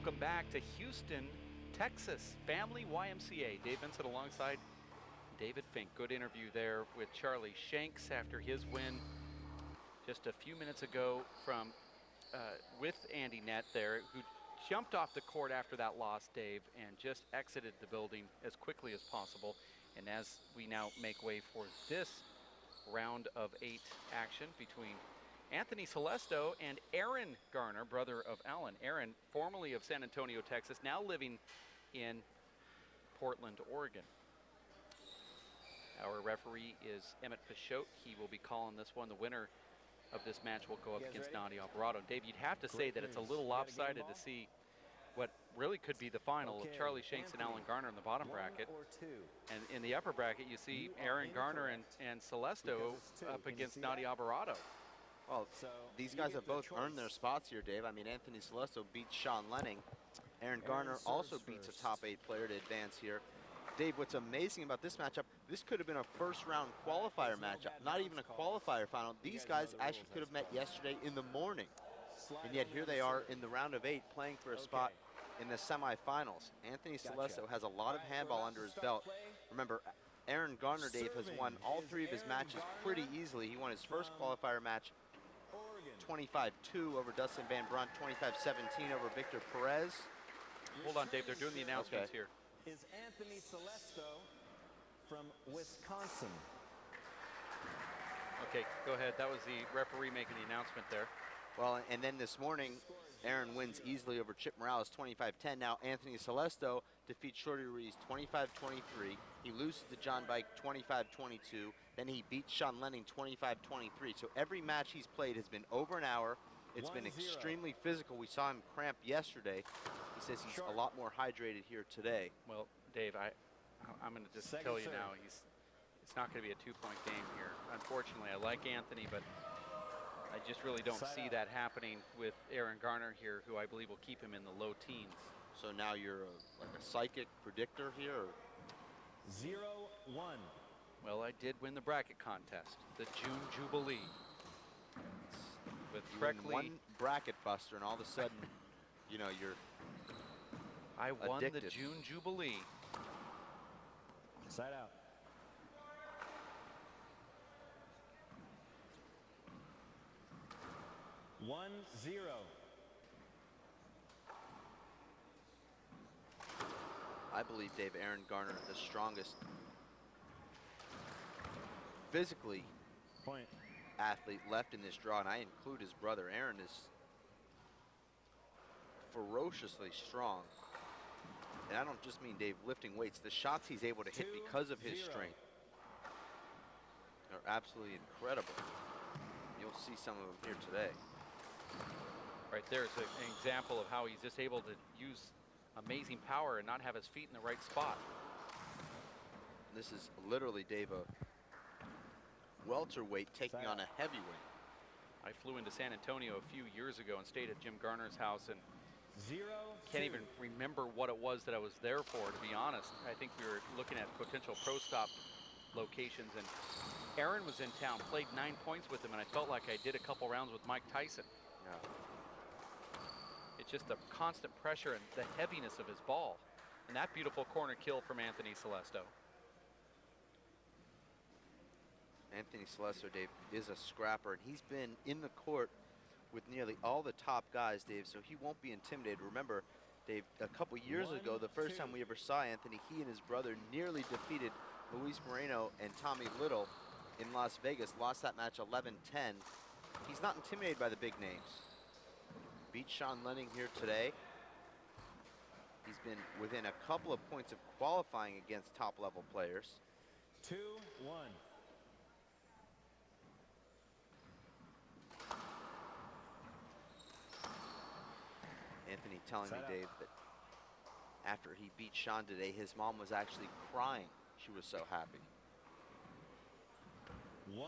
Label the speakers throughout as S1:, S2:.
S1: Welcome back to Houston, Texas, Family YMCA. Dave Vincent alongside David Fink. Good interview there with Charlie Shanks after his win just a few minutes ago from with Andy Nett there, who jumped off the court after that loss, Dave, and just exited the building as quickly as possible. And as we now make way for this round of 8 action between Anthony Selestow and Aaron Garner, brother of Alan. Aaron, formerly of San Antonio, Texas, now living in Portland, Oregon. Our referee is Emmett Pichotte. He will be calling this one. The winner of this match will go up against Nadi Alvarado. Dave, you'd have to say that it's a little lopsided to see what really could be the final of Charlie Shanks and Alan Garner in the bottom bracket. And in the upper bracket, you see Aaron Garner and Selestow up against Nadi Alvarado.
S2: Well, these guys have both earned their spots here, Dave. I mean, Anthony Selestow beats Sean Lenning. Aaron Garner also beats a top 8 player to advance here. Dave, what's amazing about this matchup, this could have been a first-round qualifier matchup, not even a qualifier final. These guys actually could have met yesterday in the morning. And yet here they are in the round of 8 playing for a spot in the semifinals. Anthony Selestow has a lot of handball under his belt. Remember, Aaron Garner, Dave, has won all 3 of his matches pretty easily. He won his first qualifier match 25-2 over Dustin Van Brunt, 25-17 over Victor Perez.
S1: Hold on, Dave, they're doing the announcements here.
S3: Is Anthony Selestow from Wisconsin.
S1: Okay, go ahead. That was the referee making the announcement there.
S2: Well, and then this morning, Aaron wins easily over Chip Morales, 25-10. Now Anthony Selestow defeats Shorty Ruiz, 25-23. He loses to John Bike, 25-22. Then he beats Sean Lenning, 25-23. So every match he's played has been over an hour. It's been extremely physical. We saw him cramp yesterday. He says he's a lot more hydrated here today.
S1: Well, Dave, I'm going to just tell you now, it's not going to be a 2-point game here. Unfortunately, I like Anthony, but I just really don't see that happening with Aaron Garner here, who I believe will keep him in the low teens.
S2: So now you're like a psychic predictor here? Or?
S3: 0-1.
S1: Well, I did win the bracket contest, the June Jubilee. With correctly
S2: one bracket buster, and all of a sudden, you know, you're
S1: I won
S2: addicted.
S1: the June Jubilee.
S3: Side out. One, 0.
S2: I believe, Dave, Aaron Garner, the strongest physically athlete left in this draw, and I include his brother. Aaron is ferociously strong. And I don't just mean, Dave, lifting weights. The shots he's able to hit because of his strength are absolutely incredible. You'll see some of them here today.
S1: Right there's an example of how he's just able to use amazing power and not have his feet in the right spot.
S2: This is literally, Dave, a welterweight taking on a heavyweight.
S1: I flew into San Antonio a few years ago and stayed at Jim Garner's house, and can't even remember what it was that I was there for, to be honest. I think we were looking at potential pro stop locations, and Aaron was in town, played 9 points with him, and I felt like I did a couple rounds with Mike Tyson.
S2: Yeah.
S1: It's just the constant pressure and the heaviness of his ball. And that beautiful corner kill from Anthony Selestow.
S2: Anthony Selestow, Dave, is a scrapper, and he's been in the court with nearly all the top guys, Dave, so he won't be intimidated. Remember, Dave, a couple years ago, the first time we ever saw Anthony, he and his brother nearly defeated Luis Moreno and Tommy Little in Las Vegas, lost that match 11-10. He's not intimidated by the big names. Beat Sean Lenning here today. He's been within a couple of points of qualifying against top-level players.
S3: 2-1.
S2: Anthony telling me, Dave, that after he beat Sean today, his mom was actually crying. She was so happy.
S3: 1-2.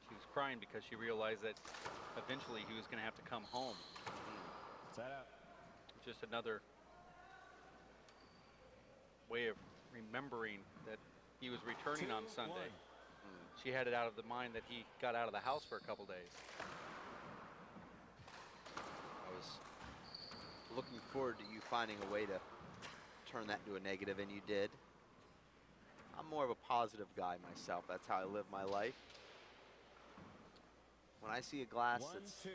S1: She was crying because she realized that eventually he was going to have to come home.
S3: Side out.
S1: Just another way of remembering that he was returning on Sunday. She had it out of the mind that he got out of the house for a couple days.
S2: looking forward to you finding a way to turn that into a negative, and you did. I'm more of a positive guy myself. That's how I live my life. When I see a glass that's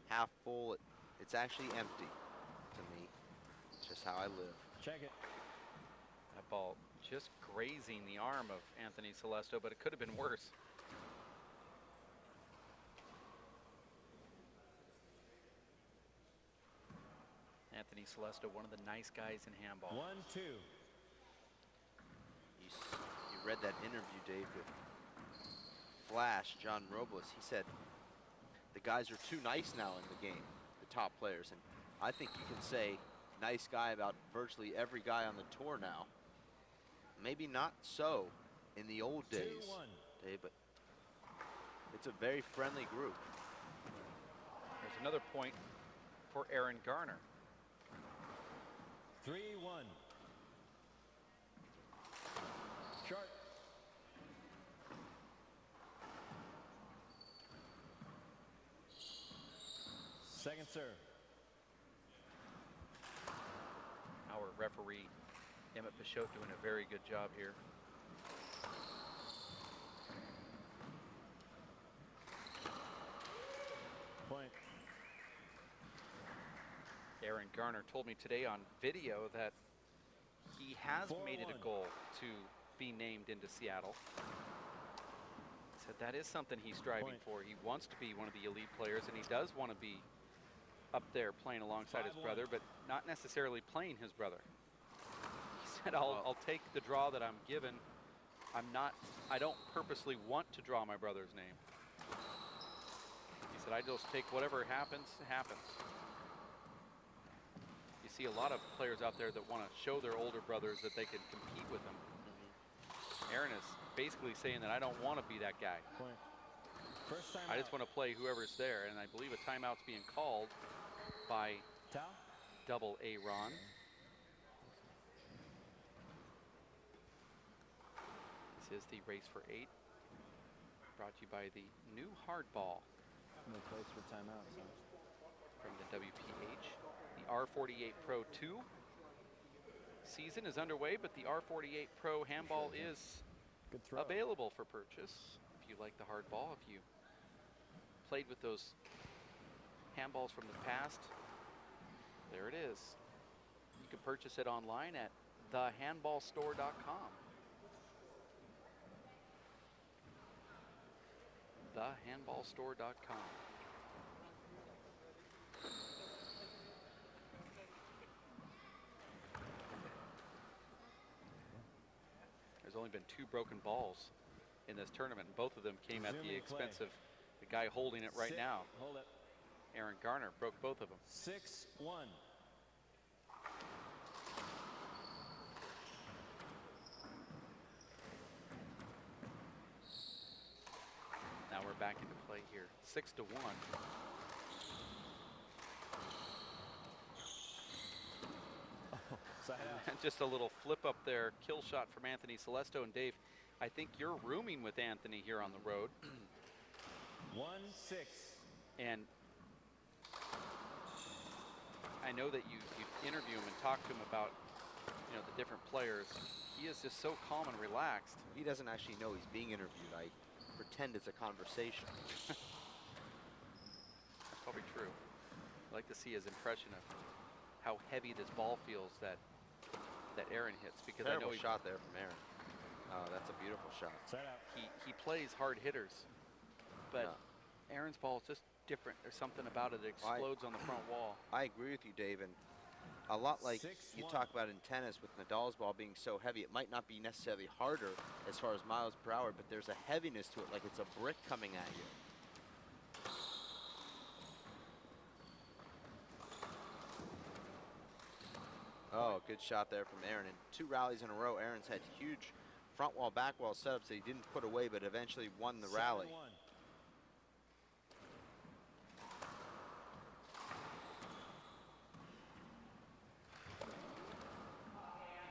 S2: half full, it's actually empty to me. It's just how I live.
S3: Check it.
S1: That ball just grazing the arm of Anthony Selestow, but it could have been worse. Anthony Selestow, one of the nice guys in handball.
S3: 1-2.
S2: You read that interview, Dave, with Flash, John Robles. He said the guys are too nice now in the game, the top players. And I think you can say nice guy about virtually every guy on the tour now. Maybe not so in the old days, Dave, but it's a very friendly group.
S1: There's another point for Aaron Garner.
S3: 3-1. Short. Second serve.
S1: Our referee, Emmett Pichot, doing a very good job here.
S3: Point.
S1: Aaron Garner told me today on video that he has made it a goal to be named into Seattle. He said that is something he's striving for. He wants to be one of the elite players, and he does want to be up there playing alongside his brother, but not necessarily playing his brother. He said, I'll take the draw that I'm given. I don't purposely want to draw my brother's name. He said, I just take whatever happens, happens. You see a lot of players out there that want to show their older brothers that they can compete with them. Aaron is basically saying that I don't want to be that guy.
S3: Point. First time
S1: I just want to play whoever's there, and I believe a timeout's being called by Double A Ron. This is the race for 8, brought to you by the new Hardball.
S3: No place for timeouts.
S1: From the WPH. The R48 Pro 2 season is underway, but the R48 Pro handball is available for purchase. If you like the hardball, if you played with those handballs from the past, there it is. You can purchase it online at thehandballstore.com. Thehandballstore.com. There's only been 2 broken balls in this tournament, and both of them came at the expense of the guy holding it right now.
S3: Hold it.
S1: Aaron Garner broke both of them.
S3: 6-1.
S1: Now we're back into play here. 6-1. Just a little flip up there, kill shot from Anthony Selestow. And Dave, I think you're rooming with Anthony here on the road.
S3: 1-6.
S1: And I know that you interview him and talk to him about, the different players. He is just so calm and relaxed.
S2: He doesn't actually know he's being interviewed. I pretend it's a conversation.
S1: That's probably true. I'd like to see his impression of how heavy this ball feels that Aaron hits, because I know
S2: he shot there from Aaron. Oh, that's a beautiful shot.
S1: He plays hard hitters, but Aaron's ball is just different. There's something about it that explodes on the front wall.
S2: I agree with you, Dave, and a lot like you talk about in tennis with Nadal's ball being so heavy, it might not be necessarily harder as far as miles per hour, but there's a heaviness to it, like it's a brick coming at you. Oh, good shot there from Aaron. And 2 rallies in a row, Aaron's had huge front wall, back wall setups that he didn't put away, but eventually won the rally.
S3: 7-1.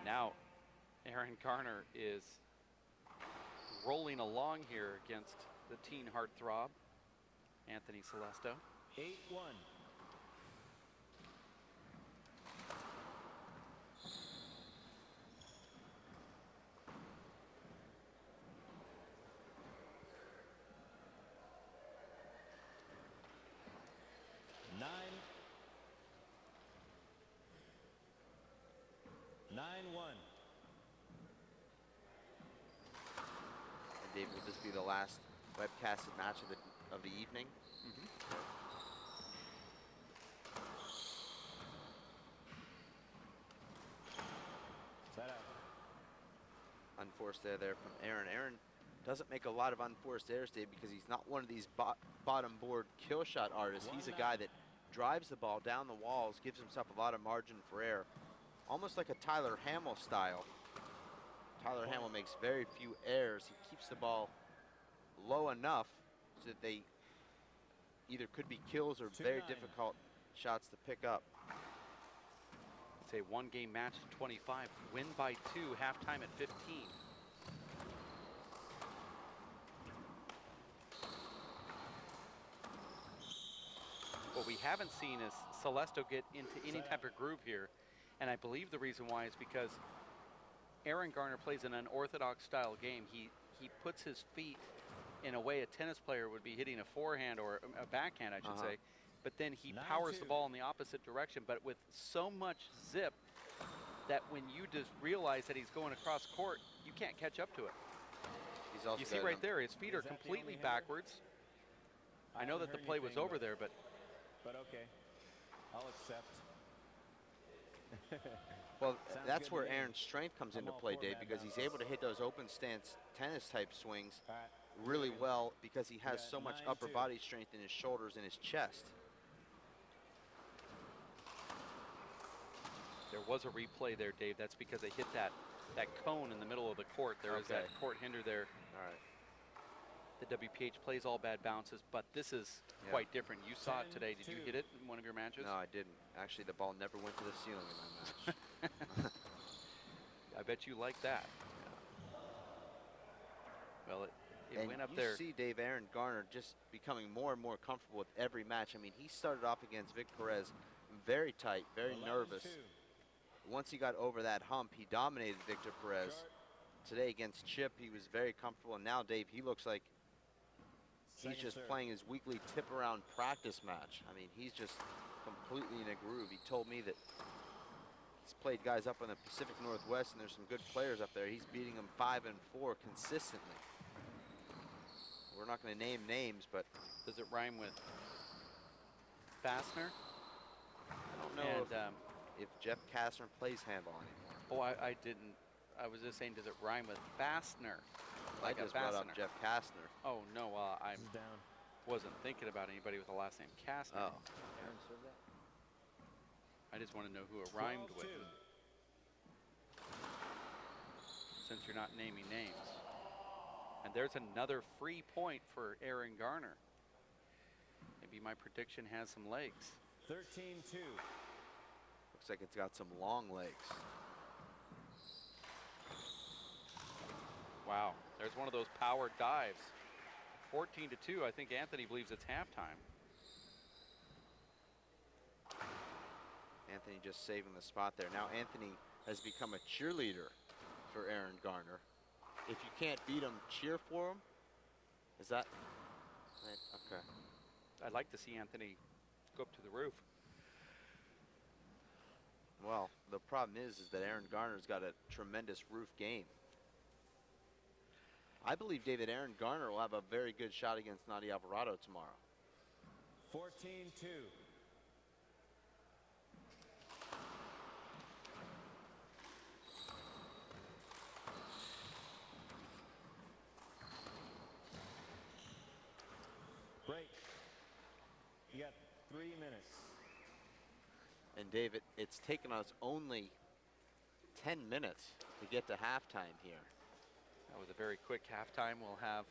S1: Now, Aaron Garner is rolling along here against the teen heartthrob, Anthony Selestow.
S3: 8-1. 9-1.
S2: And Dave, will this be the last webcasted match of the evening?
S3: Set up.
S2: Unforced air there from Aaron. Aaron doesn't make a lot of unforced airs, Dave, because he's not one of these bottom board kill shot artists. He's a guy that drives the ball down the walls, gives himself a lot of margin for error, almost like a Tyler Hamill style. Tyler Hamill makes very few errors. He keeps the ball low enough so that they either could be kills or very difficult shots to pick up.
S1: It's a one-game match at 25. Win by 2, halftime at 15. What we haven't seen is Selestow get into any type of groove here, and I believe the reason why is because Aaron Garner plays an unorthodox style game. He puts his feet in a way a tennis player would be hitting a forehand or a backhand, I should say, but then he powers the ball in the opposite direction, but with so much zip that when you just realize that he's going across court, you can't catch up to it.
S2: He's also
S1: you see right there, his feet are completely backwards. I know that the play was over there, but
S3: okay, I'll accept.
S2: Well, that's where Aaron's strength comes into play, Dave, because he's able to hit those open stance tennis type swings really well because he has so much upper body strength in his shoulders and his chest.
S1: There was a replay there, Dave. That's because they hit that cone in the middle of the court. There is that court hinder there.
S2: All right.
S1: The WPH plays all bad bounces, but this is quite different. You saw it today. Did you hit it in one of your matches?
S2: No, I didn't. Actually, the ball never went to the ceiling in my match.
S1: I bet you like that. Yeah. Well, it went up there.
S2: You see Dave Aaron Garner just becoming more and more comfortable with every match. I mean, he started off against Vic Perez very tight, very nervous. Once he got over that hump, he dominated Victor Perez. Today against Chip, he was very comfortable. And now, Dave, he looks like he's just playing his weekly tip-around practice match. I mean, he's just completely in a groove. He told me that he's played guys up in the Pacific Northwest, and there's some good players up there. He's beating them 5 and 4 consistently. We're not going to name names, but
S1: does it rhyme with Fassner?
S2: I don't know if Jeff Kastner plays handball anymore.
S1: Oh, I didn't. I was just saying, does it rhyme with Fassner?
S2: Like I just brought up Jeff Kastner.
S1: Oh, no, I wasn't thinking about anybody with the last name Kastner.
S2: Oh.
S3: Aaron served that?
S1: I just want to know who it rhymed with. Since you're not naming names. And there's another free point for Aaron Garner. Maybe my prediction has some legs.
S3: 13-2.
S2: Looks like it's got some long legs.
S1: Wow, there's one of those power dives. 14-2, I think Anthony believes it's halftime.
S2: Anthony just saving the spot there. Now Anthony has become a cheerleader for Aaron Garner. If you can't beat him, cheer for him? Is that right? Okay.
S1: I'd like to see Anthony go up to the roof.
S2: Well, the problem is that Aaron Garner's got a tremendous roof game. I believe David Aaron Garner will have a very good shot against Nadi Alvarado tomorrow.
S3: 14-2. Break. You got 3 minutes.
S2: And David, it's taken us only 10 minutes to get to halftime here.
S1: That was a very quick halftime. We'll have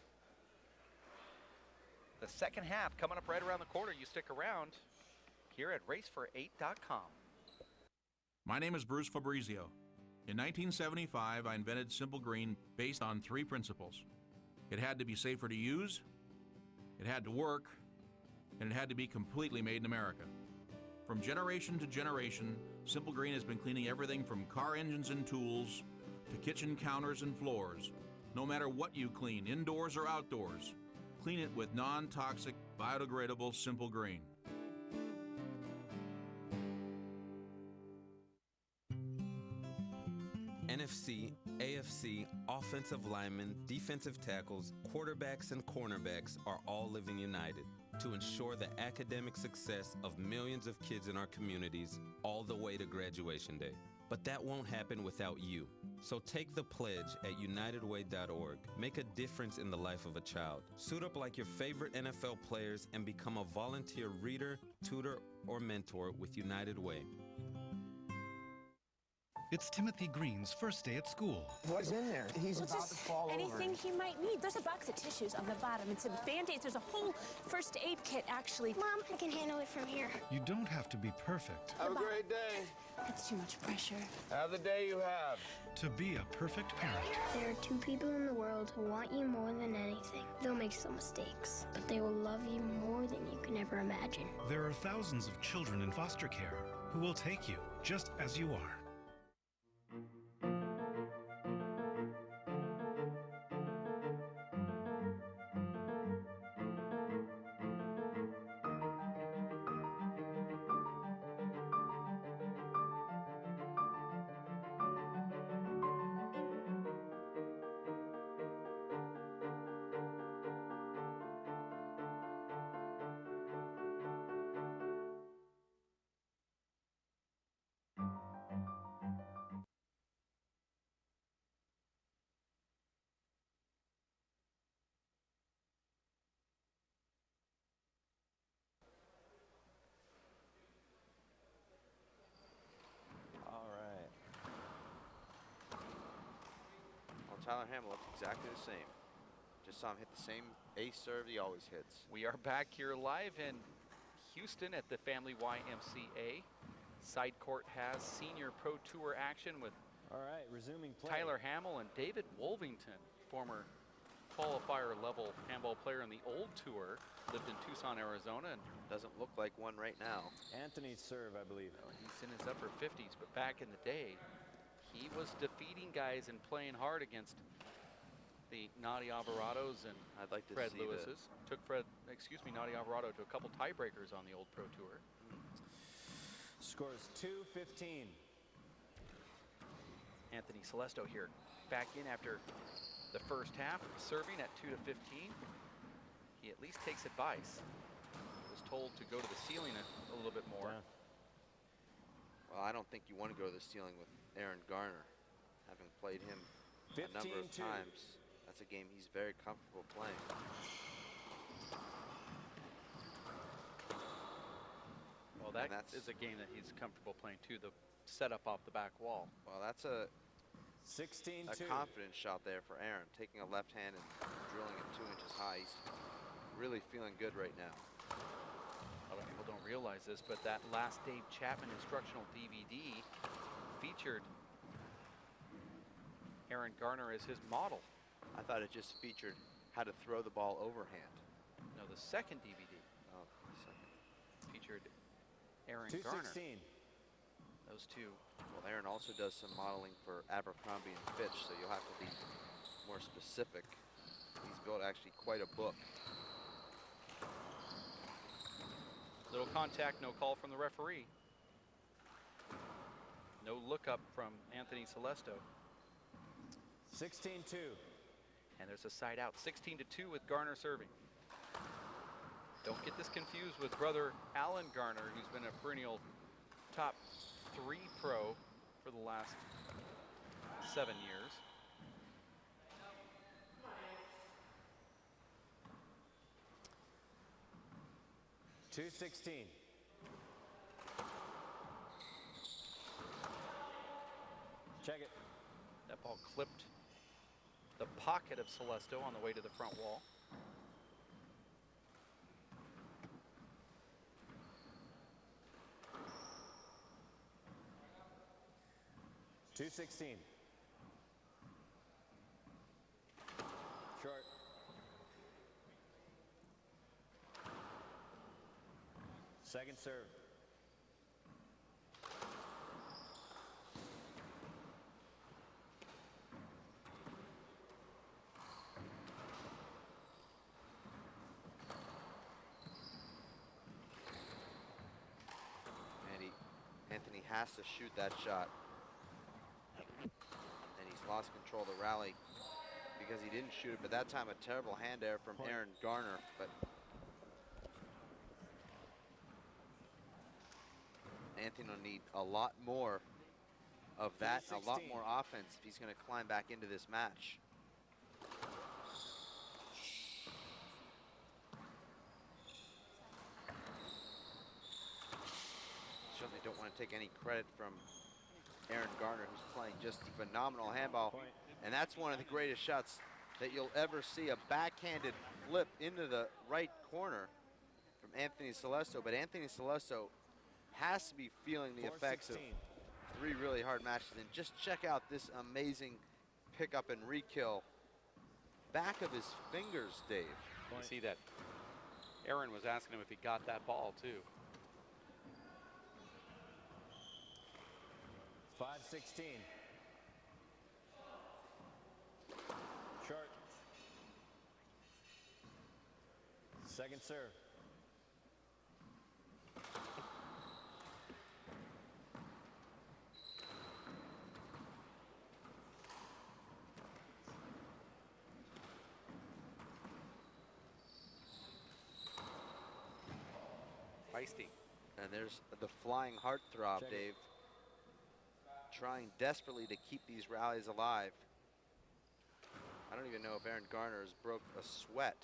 S1: the second half coming up right around the corner. You stick around here at racefor8.com.
S4: My name is Bruce Fabrizio. In 1975, I invented Simple Green based on 3 principles. It had to be safer to use, it had to work, and it had to be completely made in America. From generation to generation, Simple Green has been cleaning everything from car engines and tools to kitchen counters and floors. No matter what you clean, indoors or outdoors, clean it with non-toxic, biodegradable Simple Green.
S5: NFC, AFC, offensive linemen, defensive tackles, quarterbacks, and cornerbacks are all living united to ensure the academic success of millions of kids in our communities all the way to graduation day. But that won't happen without you. So take the pledge at unitedway.org. Make a difference in the life of a child. Suit up like your favorite NFL players and become a volunteer reader, tutor, or mentor with United Way.
S6: It's Timothy Green's first day at school.
S7: What's in there? He's about to fall over.
S8: Anything he might need. There's a box of tissues on the bottom and some Band-Aids. There's a whole first aid kit, actually.
S9: Mom, I can handle it from here.
S6: You don't have to be perfect
S7: Have a great day.
S8: That's too much pressure.
S7: Have the day you have.
S6: to be a perfect parent.
S9: There are two people in the world who want you more than anything. They'll make some mistakes, but they will love you more than you can ever imagine.
S6: There are thousands of children in foster care who will take you just as you are.
S2: Tyler Hamill looked exactly the same. Just saw him hit the same ace serve he always hits.
S1: We are back here live in Houston at the Family YMCA. Side court has senior pro tour action with
S3: resuming play.
S1: Tyler Hamill and David Wolvington, former qualifier level handball player in the old tour, lived in Tucson, Arizona, and
S2: doesn't look like one right now.
S3: Anthony's serve, I believe.
S1: Well, he's in his upper 50s, but back in the day, he was defeating guys and playing hard against the Nadi Alvarados and
S2: I'd like to
S1: Fred
S2: see
S1: Lewis's. Took Nadi Alvarado to a couple tiebreakers on the old pro tour.
S3: Scores 2-15.
S1: Anthony Selestow here, back in after the first half, serving at 2-15. He at least takes advice. He was told to go to the ceiling a little bit more.
S3: Yeah.
S2: Well, I don't think you want to go to the ceiling with Aaron Garner. Having played him a number of
S3: 15-2.
S2: times, that's a game he's very comfortable playing.
S1: Well, that is a game that he's comfortable playing too, the setup off the back wall.
S2: Well, that's a
S3: 16-2.
S2: confidence shot there for Aaron, taking a left hand and drilling it 2 inches high. He's really feeling good right now.
S1: A lot of people don't realize this, but that last Dave Chapman instructional DVD featured Aaron Garner as his model.
S2: I thought it just featured how to throw the ball overhand.
S1: No, the second DVD featured Aaron Garner.
S3: 2-16.
S1: Those two.
S2: Well, Aaron also does some modeling for Abercrombie and Fitch, so you'll have to be more specific. He's built actually quite a book.
S1: Little contact, no call from the referee. No look up from Anthony Selestow.
S3: 16-2.
S1: And there's a side out, 16-2 with Garner serving. Don't get this confused with brother Alan Garner, who's been a perennial top 3 pro for the last 7 years.
S3: $2-16. Check it.
S1: That ball clipped the pocket of Selestow on the way to the front wall.
S3: $2-16. Short. Second serve.
S2: And Anthony has to shoot that shot. lost control of the rally because he didn't shoot it, but that time a terrible hand air from Aaron Garner. But Anthony will need a lot more of that, a lot more offense if he's going to climb back into this match. Certainly don't want to take any credit from Aaron Garner, who's playing just phenomenal handball. And that's one of the greatest shots that you'll ever see, a backhanded flip into the right corner from Anthony Selestow. But Anthony Selestow has to be feeling the effects of 3 really hard matches. And just check out this amazing pickup and re-kill. Back of his fingers, Dave.
S1: You see that Aaron was asking him if he got that ball too.
S3: 5-16. Short. Second serve.
S1: Feisty.
S2: And there's the flying heartthrob,
S3: Check it.
S2: Dave. Trying desperately to keep these rallies alive. I don't even know if Aaron Garner has broke a sweat.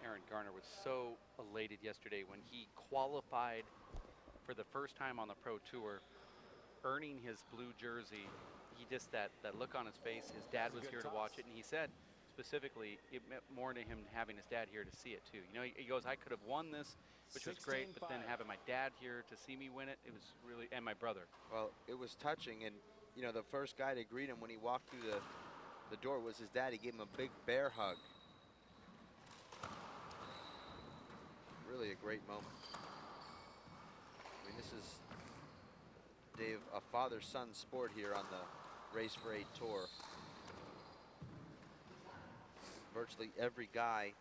S1: Aaron Garner was so elated yesterday when he qualified for the first time on the Pro Tour, earning his blue jersey. He just, that look on his face, his dad was here to watch it, and he said specifically it meant more to him having his dad here to see it too. You know, he goes, I could have won this, which was great, but then having my dad here to see me win it, it was really, and my brother.
S2: Well, it was touching, and you know, the first guy to greet him when he walked through the door was his dad. He gave him a big bear hug. Really a great moment. I mean, this is, Dave, a father-son sport here on the Race for 8 tour. Virtually every guy,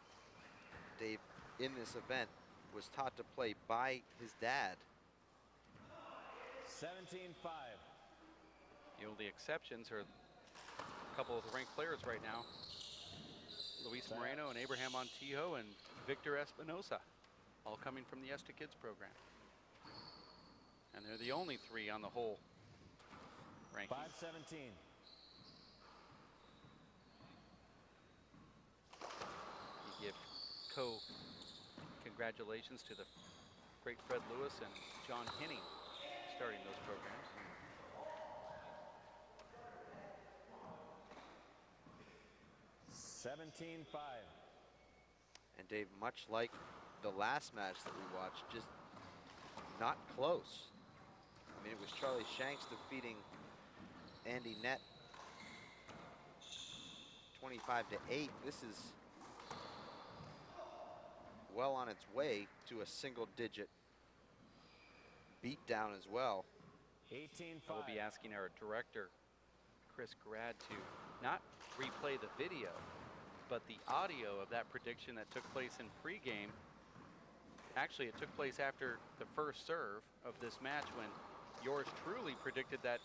S2: Dave, in this event was taught to play by his dad.
S3: 17-5.
S1: The only exceptions are a couple of the ranked players right now. Luis Moreno and Abraham Montijo and Victor Espinosa, all coming from the ESTA Kids program. And they're the only 3 on the whole ranking.
S3: 5-17.
S1: You give congratulations to the great Fred Lewis and John Henning starting those programs.
S3: 17-5.
S2: And Dave, much like the last match that we watched, just not close. I mean, it was Charlie Shanks defeating Andy Nett 25-8. This is well on its way to a single-digit beatdown as well.
S3: 18-5.
S1: We'll be asking our director, Chris Grad, to not replay the video, but the audio of that prediction that took place in pregame. Actually, it took place after the first serve of this match when yours truly predicted that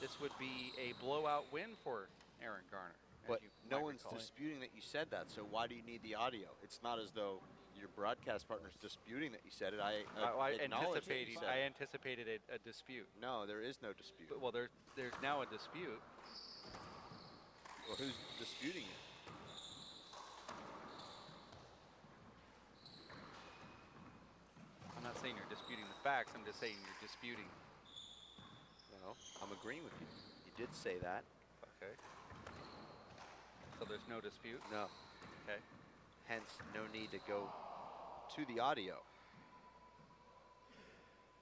S1: this would be a blowout win for Aaron Garner.
S2: But no one's disputing that you said that, so why do you need the audio? It's not as though your broadcast partner's disputing that you said it. I
S1: anticipated a dispute.
S2: No, there is no dispute.
S1: But, well, there's now a dispute.
S2: Well, who's disputing it?
S1: I'm not saying you're disputing the facts, I'm just saying you're disputing.
S2: No, I'm agreeing with you. You did say that.
S1: Okay. So there's no dispute?
S2: No.
S1: Okay.
S2: Hence, no need to go to the audio.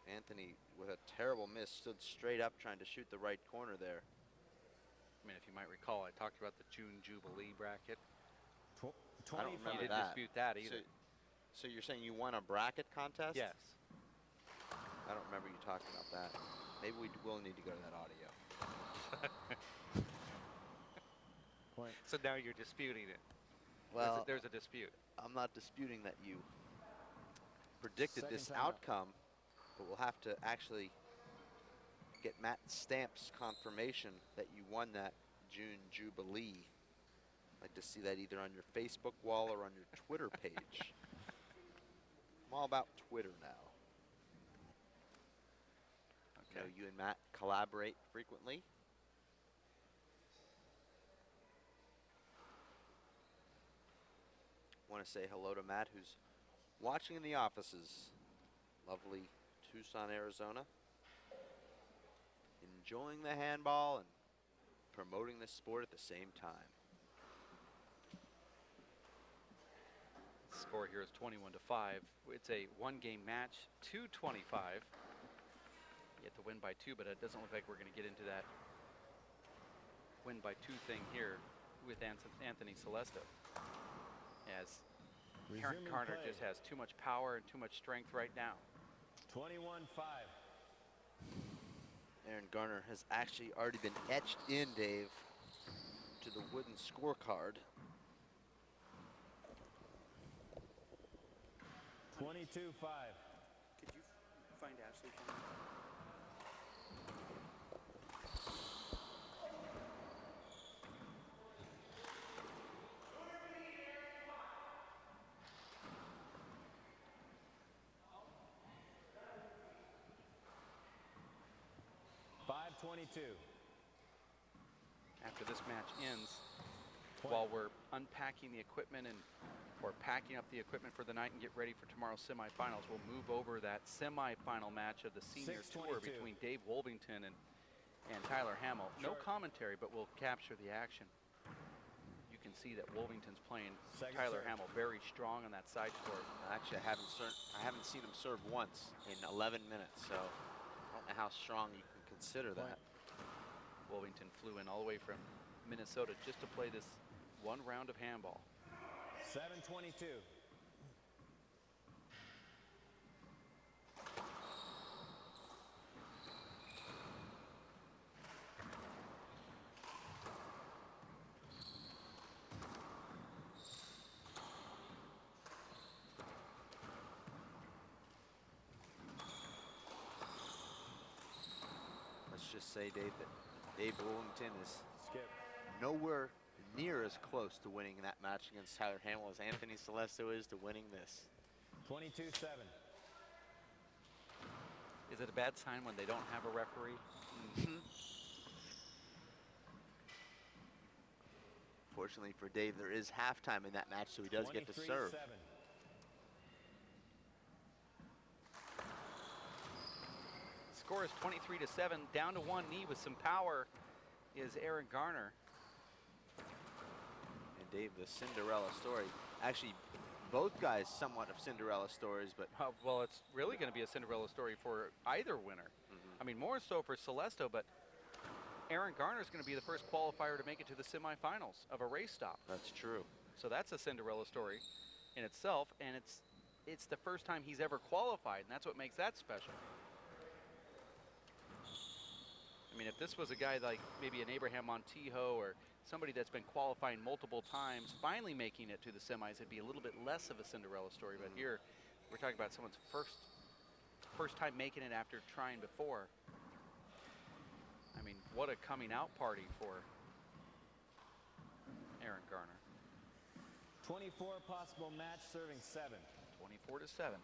S2: Anthony, with a terrible miss, stood straight up trying to shoot the right corner there.
S1: I mean, if you might recall, I talked about the June Jubilee bracket.
S2: I don't remember
S1: you didn't dispute that either.
S2: So you're saying you won a bracket contest?
S1: Yes.
S2: I don't remember you talking about that. Maybe we will need to go to that audio.
S1: So now you're disputing it.
S2: Well,
S1: there's a dispute.
S2: I'm not disputing that you predicted this outcome but we'll have to actually get Matt Stamp's confirmation that you won that June Jubilee. I'd like to see that either on your Facebook wall or on your Twitter page. I'm all about Twitter now.
S1: Okay.
S2: I know you and Matt collaborate frequently. Want to say hello to Matt, who's watching in the offices. Lovely Tucson, Arizona. Enjoying the handball and promoting the sport at the same time.
S1: Score here is 21-5. It's a one-game match, 2:25. You have to win by 2, but it doesn't look like we're going to get into that win by 2 thing here with Anthony Selestow. As Aaron Garner just has too much power and too much strength right now.
S3: 21-5.
S2: Aaron Garner has actually already been etched in, Dave, to the wooden scorecard.
S3: 22-5.
S1: Could you find Ashley for me? After this match ends, while we're unpacking the equipment or packing up the equipment for the night and get ready for tomorrow's semifinals, we'll move over that semifinal match of the senior tour between Dave Wolvington and Tyler Hamill. No commentary, but we'll capture the action. You can see that Wolvington's playing Tyler Hamill very strong on that side court.
S2: Actually, I haven't seen him serve once in 11 minutes, so I don't know how strong you can consider that.
S1: Wolvington flew in all the way from Minnesota just to play this one round of handball.
S3: 7:22.
S2: Let's just say, Dave, that Dave Wolvington is
S3: Skip.
S2: nowhere near as close to winning that match against Tyler Hamill as Anthony Selestow is to winning this.
S3: 22-7.
S1: Is it a bad sign when they don't have a referee?
S2: Fortunately for Dave, there is halftime in that match, so he does get to serve.
S3: 23-7.
S1: Score is 23-7. Down to one knee with some power is Aaron Garner.
S2: And Dave, the Cinderella story. Actually, both guys somewhat of Cinderella stories, but
S1: Well, it's really going to be a Cinderella story for either winner. I mean, more so for Selestow, but Aaron Garner is going to be the first qualifier to make it to the semifinals of a race stop.
S2: that's true.
S1: So that's a Cinderella story in itself, and it's the first time he's ever qualified, and that's what makes that special. I mean, if this was a guy like maybe an Abraham Montijo or somebody that's been qualifying multiple times, finally making it to the semis, it'd be a little bit less of a Cinderella story. But here, we're talking about someone's first time making it after trying before. I mean, what a coming out party for Aaron Garner.
S3: 24 possible match, serving 7.
S1: 24-7.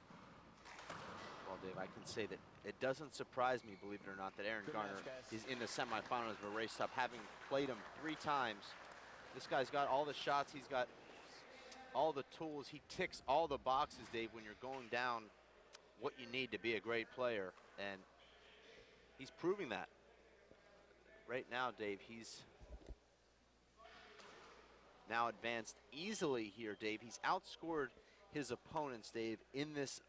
S2: Well, Dave, I can say that it doesn't surprise me, believe it or not, that Aaron
S3: Good
S2: Garner
S3: match, guys.
S2: is in the semifinals of a race stop, having played him 3 times. This guy's got all the shots. He's got all the tools. He ticks all the boxes, Dave, when you're going down what you need to be a great player. And he's proving that. Right now, Dave, he's now advanced easily here, Dave. He's outscored his opponents, Dave, in this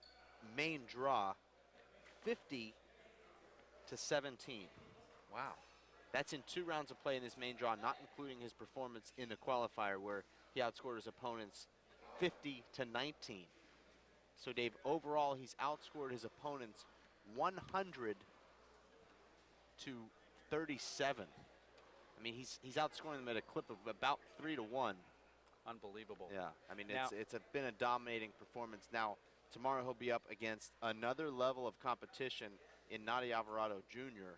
S2: main draw 50-17.
S1: Wow.
S2: That's in 2 rounds of play in this main draw, not including his performance in the qualifier where he outscored his opponents 50-19. So Dave, overall he's outscored his opponents 100-37. I mean, he's outscoring them at a clip of about 3-1.
S1: Unbelievable.
S2: Yeah, I mean,
S1: Now-
S2: it's been a dominating performance. Now, Tomorrow he'll be up against another level of competition in Nadi Alvarado Jr.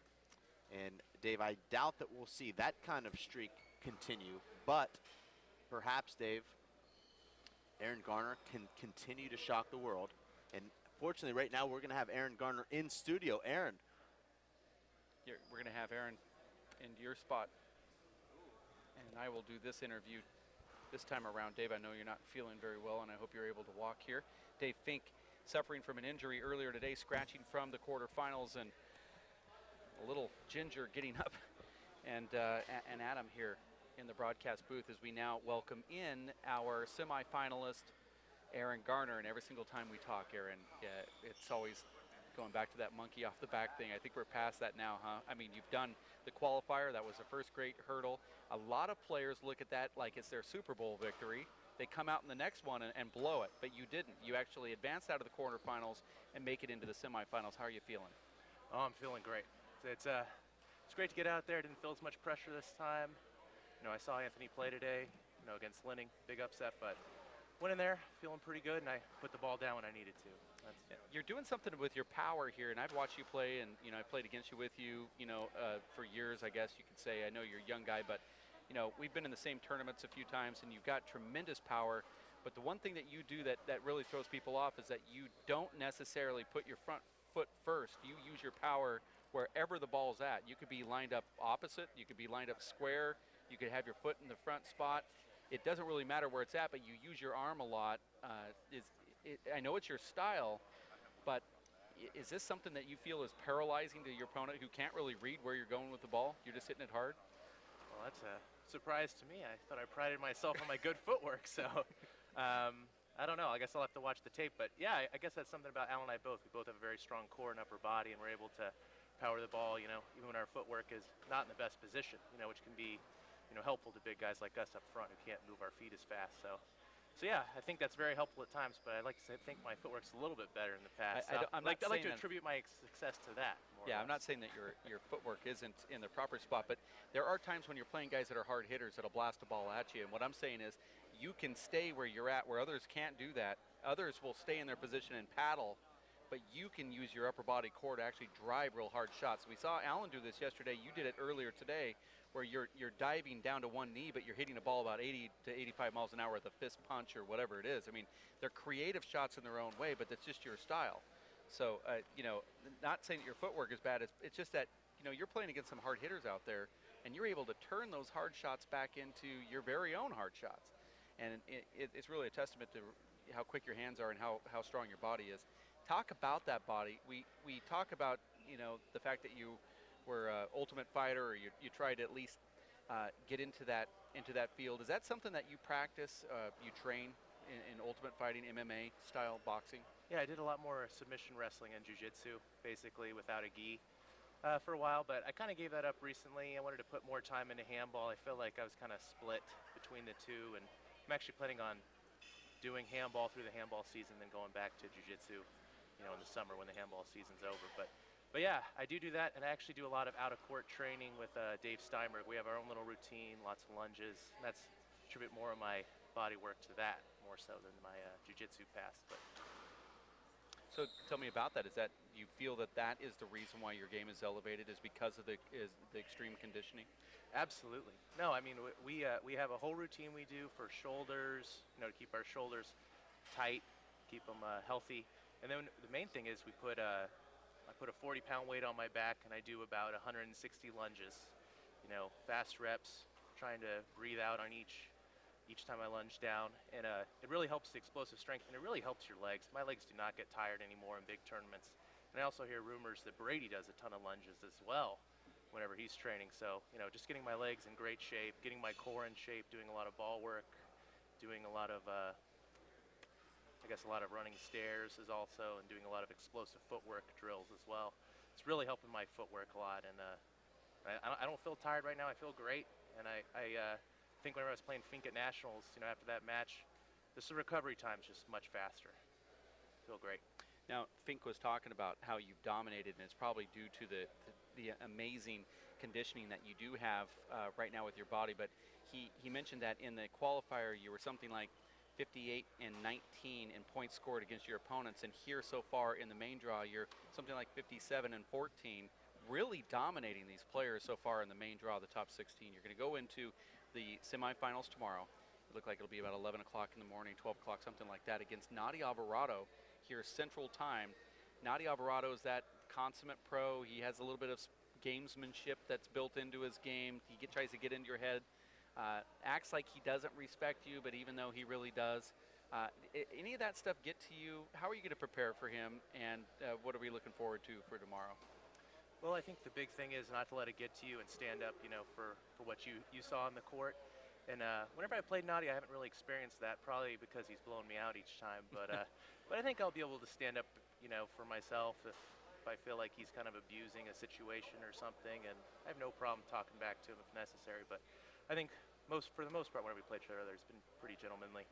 S2: And Dave, I doubt that we'll see that kind of streak continue, but perhaps, Dave, Aaron Garner can continue to shock the world. And fortunately, right now, we're going to have Aaron Garner in studio. Aaron.
S1: We're going to have Aaron into your spot. And I will do this interview this time around. Dave, I know you're not feeling very well, and I hope you're able to walk here. Dave Fink suffering from an injury earlier today, scratching from the quarterfinals, and a little ginger getting up. And Adam here in the broadcast booth as we now welcome in our semifinalist, Aaron Garner. And every single time we talk, Aaron, it's always going back to that monkey off the back thing. I think we're past that now, huh? I mean, you've done the qualifier. That was the first great hurdle. A lot of players look at that like it's their Super Bowl victory. They come out in the next one and blow it, but you didn't. You actually advanced out of the quarterfinals and make it into the semifinals. How are you feeling?
S10: Oh, I'm feeling great. It's great to get out there. Didn't feel as much pressure this time. You know, I saw Anthony play today, you know, against Linning, big upset, but went in there feeling pretty good, and I put the ball down when I needed to.
S1: You're doing something with your power here, and I've watched you play, and you know, I played against you, with you, you know, for years, I guess you could say. I know you're a young guy, but you know, we've been in the same tournaments a few times, and you've got tremendous power. But the one thing that you do that really throws people off is that you don't necessarily put your front foot first. You use your power wherever the ball's at. You could be lined up opposite, you could be lined up square, you could have your foot in the front spot. It doesn't really matter where it's at, but you use your arm a lot. I know it's your style, but is this something that you feel is paralyzing to your opponent who can't really read where you're going with the ball? You're just hitting it hard?
S10: Well, that's a surprise to me. I thought I prided myself on my good footwork, so I don't know. I guess I'll have to watch the tape. But yeah, I guess that's something about Al and I both. We both have a very strong core and upper body, and we're able to power the ball, you know, even when our footwork is not in the best position, you know, which can be, you know, helpful to big guys like us up front who can't move our feet as fast. So yeah, I think that's very helpful at times, but I like to think my footwork's a little bit better in the past.
S1: I'd like to
S10: attribute my success to that.
S1: Yeah, I'm not saying that your footwork isn't in the proper spot, but there are times when you're playing guys that are hard hitters that'll blast a ball at you. And what I'm saying is, you can stay where you're at, where others can't do that. Others will stay in their position and paddle, but you can use your upper body core to actually drive real hard shots. We saw Alan do this yesterday. You did it earlier today, where you're diving down to one knee, but you're hitting a ball about 80 to 85 miles an hour with a fist punch or whatever it is. I mean, they're creative shots in their own way, but that's just your style. So, you know, not saying that your footwork is bad. It's just that, you know, you're playing against some hard hitters out there, and you're able to turn those hard shots back into your very own hard shots. And it's really a testament to how quick your hands are and how strong your body is. Talk about that body. We talk about, you know, the fact that you were an ultimate fighter, or you tried to at least get into that field. Is that something that you practice, you train in ultimate fighting, MMA style boxing?
S10: Yeah, I did a lot more submission wrestling and jiu-jitsu, basically without a gi for a while, but I kind of gave that up recently. I wanted to put more time into handball. I feel like I was kind of split between the two, and I'm actually planning on doing handball through the handball season, then going back to jiu-jitsu, you know, in the summer when the handball season's over. But yeah, I do that, and I actually do a lot of out-of-court training with Dave Steinberg. We have our own little routine, lots of lunges. And that's attribute more of my body work to that, more so than my jiu-jitsu past. But
S1: so tell me about that. Is that you feel that is the reason why your game is elevated, is because of the extreme conditioning?
S10: Absolutely. No, I mean, we have a whole routine we do for shoulders, you know, to keep our shoulders tight, keep them healthy. And then the main thing is I put a 40-pound weight on my back, and I do about 160 lunges. You know, fast reps, trying to breathe out on each time I lunge down, and it really helps the explosive strength, and it really helps your legs. My legs do not get tired anymore in big tournaments. And I also hear rumors that Brady does a ton of lunges as well whenever he's training. So, you know, just getting my legs in great shape, getting my core in shape, doing a lot of ball work, doing a lot of I guess a lot of running stairs is also, and doing a lot of explosive footwork drills as well. It's really helping my footwork a lot, and I don't feel tired right now. I feel great, and I think whenever I was playing Fink at Nationals, you know, after that match, the recovery time is just much faster. I feel great.
S1: Now, Fink was talking about how you've dominated, and it's probably due to the amazing conditioning that you do have right now with your body. But he mentioned that in the qualifier, you were something like 58 and 19 in points scored against your opponents. And here so far in the main draw, you're something like 57 and 14, really dominating these players so far in the main draw, the top 16. You're going to go into the semifinals tomorrow. It looked like it'll be about 11 o'clock in the morning, 12 o'clock, something like that, against Nadi Alvarado here Central Time. Nadi Alvarado is that consummate pro. He has a little bit of gamesmanship that's built into his game. He tries to get into your head. Acts like he doesn't respect you, but even though he really does. Any of that stuff get to you? How are you going to prepare for him, and what are we looking forward to for tomorrow?
S10: Well, I think the big thing is not to let it get to you and stand up, for what you saw on the court. And whenever I played Nadi, I haven't really experienced that, probably because he's blown me out each time. But but I think I'll be able to stand up, for myself if I feel like he's kind of abusing a situation or something. And I have no problem talking back to him if necessary. But I think for the most part, whenever we played each other, it's been pretty gentlemanly.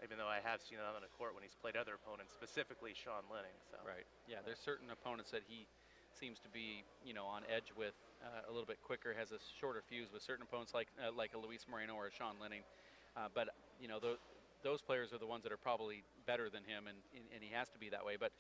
S10: Even though I have seen it on the court when he's played other opponents, specifically Sean Lenning. So. Right.
S1: Yeah, there's certain opponents that he seems to be, on edge with, a little bit quicker, has a shorter fuse with certain opponents like a Luis Moreno or a Sean Lenning. But those players are the ones that are probably better than him, and he has to be that way. But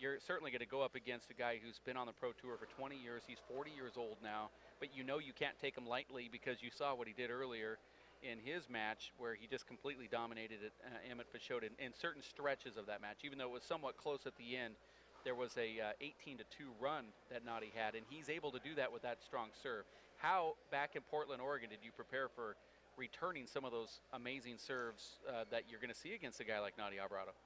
S1: you're certainly going to go up against a guy who's been on the Pro Tour for 20 years. He's 40 years old now, but you can't take him lightly because you saw what he did earlier in his match where he just completely dominated it. Emmett Pachot in certain stretches of that match, even though it was somewhat close at the end. There was a 18-2 run that Nadi had, and he's able to do that with that strong serve. How, back in Portland, Oregon, did you prepare for returning some of those amazing serves that you're going to see against a guy like Nadi Alvarado?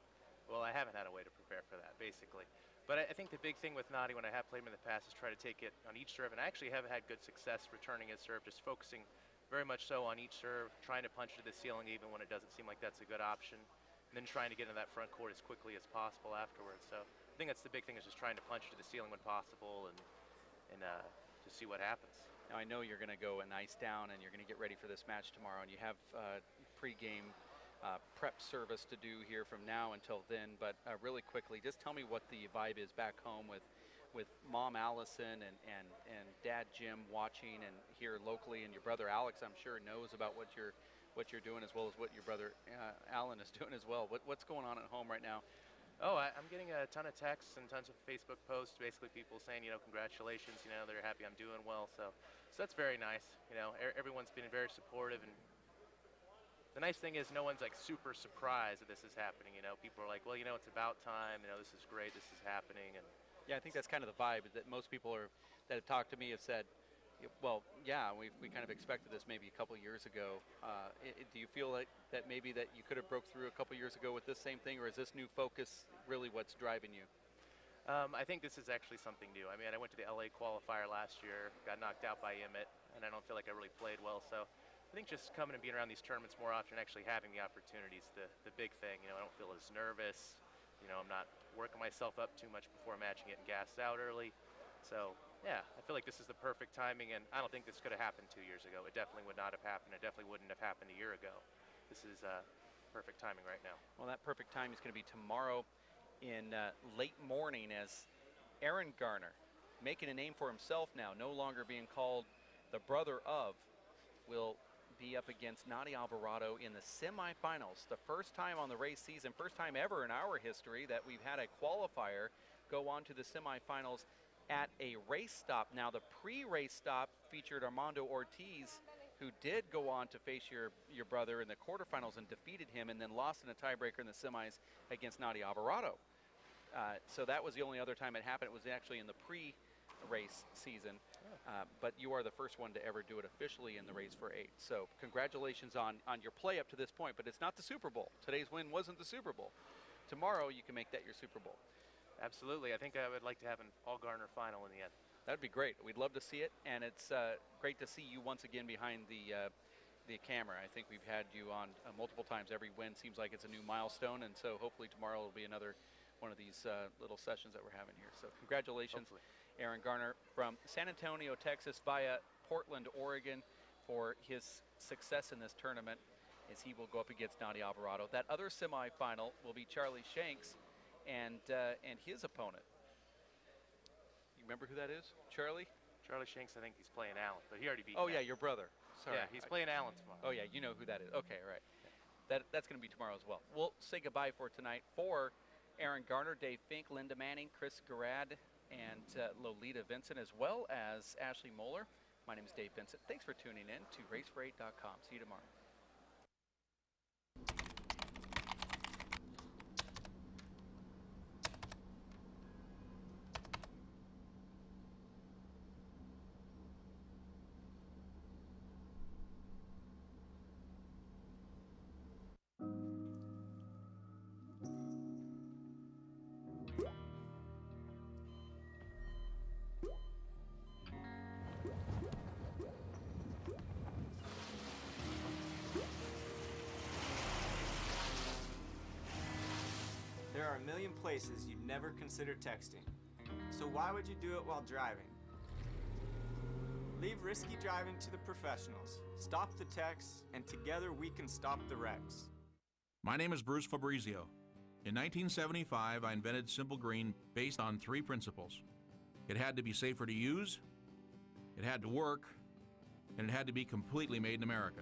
S10: Well, I haven't had a way to prepare for that, basically. But I think the big thing with Nadi when I have played him in the past is try to take it on each serve, and I actually have had good success returning his serve, just focusing very much so on each serve, trying to punch it to the ceiling even when it doesn't seem like that's a good option, and then trying to get into that front court as quickly as possible afterwards. So I think that's the big thing, is just trying to punch to the ceiling when possible and just see what happens.
S1: Now, I know you're going to go and ice down and you're going to get ready for this match tomorrow, and you have pre-game prep service to do here from now until then. But really quickly, just tell me what the vibe is back home with Mom Allison and Dad Jim watching, and here locally, and your brother Alex, I'm sure, knows about what you're doing, as well as what your brother Alan is doing as well. What's going on at home right now?
S10: Oh, I'm getting a ton of texts and tons of Facebook posts, basically people saying, congratulations, they're happy I'm doing well. So that's very nice. Everyone's been very supportive, and the nice thing is no one's like super surprised that this is happening. People are like, well, it's about time. This is great. This is happening. And
S1: yeah, I think that's kind of the vibe that most people that have talked to me have said, well, yeah, we kind of expected this maybe a couple years ago. Do you feel like that maybe that you could have broke through a couple years ago with this same thing, or is this new focus really what's driving you?
S10: I think this is actually something new. I mean, I went to the LA qualifier last year, got knocked out by Emmett, and I don't feel like I really played well. So I think just coming and being around these tournaments more often, actually having the opportunities, the big thing. I don't feel as nervous. I'm not working myself up too much before matching it and gassed out early. So yeah, I feel like this is the perfect timing, and I don't think this could have happened 2 years ago. It definitely would not have happened. It definitely wouldn't have happened a year ago. This is perfect timing right now.
S1: Well, that perfect time is going to be tomorrow in late morning, as Aaron Garner, making a name for himself now, no longer being called the brother of, will be up against Nadi Alvarado in the semifinals. The first time on the race season, first time ever in our history that we've had a qualifier go on to the semifinals at a race stop. Now, the pre-race stop featured Armando Ortiz, who did go on to face your brother in the quarterfinals and defeated him, and then lost in a tiebreaker in the semis against Nadi Alvarado. So that was the only other time it happened. It was actually in the pre-race season. But you are the first one to ever do it officially in the race for 8. So congratulations on your play up to this point, but it's not the Super Bowl. Today's win wasn't the Super Bowl. Tomorrow you can make that your Super Bowl.
S10: Absolutely. I think I would like to have an all-Garner final in the end.
S1: That'd be great. We'd love to see it, and it's great to see you once again behind the camera. I think we've had you on multiple times. Every win seems like it's a new milestone, and so hopefully tomorrow will be another one of these little sessions that we're having here. So congratulations.
S10: Hopefully.
S1: Aaron Garner from San Antonio, Texas, via Portland, Oregon, for his success in this tournament, as he will go up against Nadi Alvarado. That other semifinal will be Charlie Shanks and his opponent. You remember who that is? Charlie?
S10: Charlie Shanks, I think he's playing Allen, but he already beat
S1: Oh,
S10: him.
S1: yeah, your brother. Sorry.
S10: Yeah, he's playing Allen tomorrow.
S1: Oh, yeah, you know who that is. Okay, right. that's going to be tomorrow as well. We'll say goodbye for tonight for Aaron Garner, Dave Fink, Linda Manning, Chris Garad, and Lolita Vincent, as well as Ashley Moeller. My name is Dave Vincent. Thanks for tuning in to racefor8.com. See you tomorrow.
S3: There are a million places you'd never consider texting. So why would you do it while driving? Leave risky driving to the professionals. Stop the texts, and together we can stop the wrecks.
S4: My name is Bruce Fabrizio. In 1975, I invented Simple Green based on 3 principles. It had to be safer to use, it had to work, and it had to be completely made in America.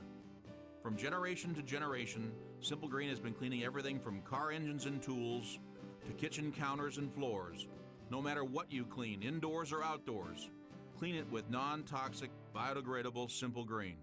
S4: From generation to generation, Simple Green has been cleaning everything from car engines and tools to kitchen counters and floors. No matter what you clean, indoors or outdoors, clean it with non-toxic, biodegradable Simple Green.